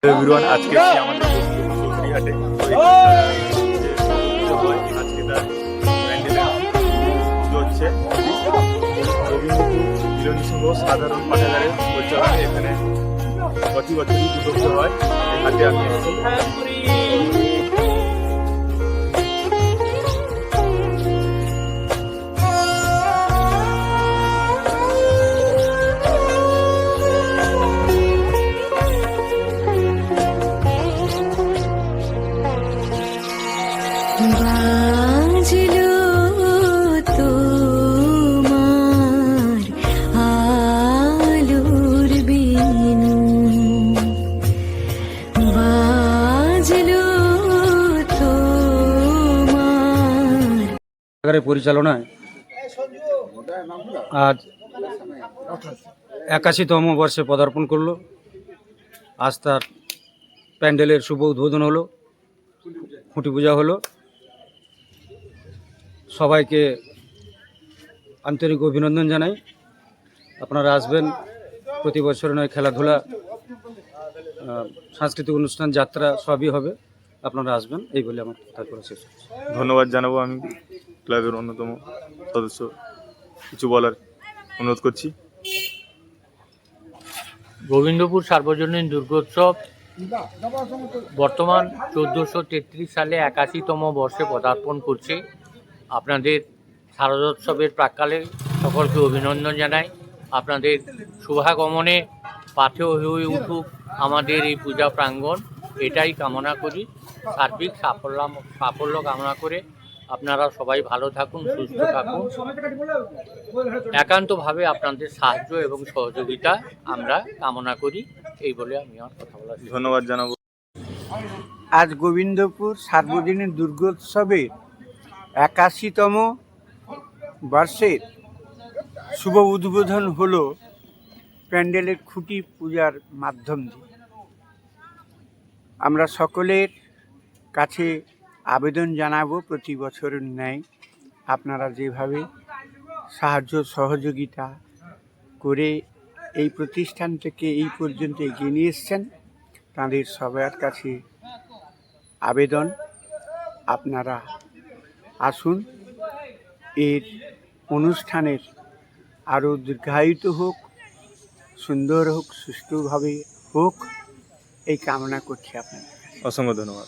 Everyone, আজকে আমাদের চৌধুরীহাটে আজকে তার প্যান্ডেলে পুজো হচ্ছে। রবীন্দ্রপুর মিলনী সংঘ সাধারণ পাঠাগারের পরিচালনায় এখানে প্রতি বছরই দুর্গোৎসব হয়। এই হাটে আমি এসেছি। বাজলো তোমার আলোর বিনু, বাজলো তোমার পরিচালনায় আজ 81তম বর্ষে পদার্পণ করলো। আজ তার প্যান্ডেলের শুভ উদ্বোধন হলো, খুঁটি পূজা হলো। সবাইকে আন্তরিক অভিনন্দন জানাই। আপনারা আসবেন, প্রতি বছর নয় খেলাধুলা, সাংস্কৃতিক অনুষ্ঠান, যাত্রা সবই হবে। আপনারা আসবেন, এই বলে আমার তারপরে শেষ হচ্ছে। ধন্যবাদ জানাবো আমি ক্লাবের অন্যতম সদস্য, কিছু বলার অনুরোধ করছি। গোবিন্দপুর সার্বজনীন দুর্গোৎসব বর্তমান 1433 সালে 81তম বর্ষে পদার্পণ করছে। আপনাদের শারদোৎসবের প্রাক্কালে সকলকে অভিনন্দন জানাই। আপনাদের শুভাগমনে পাথেয় হয়ে উঠুক আমাদের এই পূজা প্রাঙ্গণ, এটাই কামনা করি। সার্বিক সাফল্য কামনা করে আপনারা সবাই ভালো থাকুন, সুস্থ থাকুন। একান্তভাবে আপনাদের সাহায্য এবং সহযোগিতা আমরা কামনা করি, এই বলে আমি আমার কথা বলা। ধন্যবাদ জানাবো। আজ গোবিন্দপুর সার্বজনীন দুর্গোৎসবের 81তম বর্ষের শুভ উদ্বোধন হলো প্যান্ডেলের খুঁটি পূজার মাধ্যম দিয়ে। আমরা সকলের কাছে আবেদন জানাবো, প্রতি বছরের ন্যায় আপনারা যেভাবে সাহায্য সহযোগিতা করে এই প্রতিষ্ঠান থেকে এই পর্যন্ত এগিয়ে নিয়ে এসছেন, তাদের সবার কাছে আবেদন আপনারা আসুন। এর অনুষ্ঠানের আরও দীর্ঘায়িত হোক, সুন্দর হোক, সুষ্ঠুভাবে হোক, এই কামনা করছি আপনাদের। অসংখ্য ধন্যবাদ।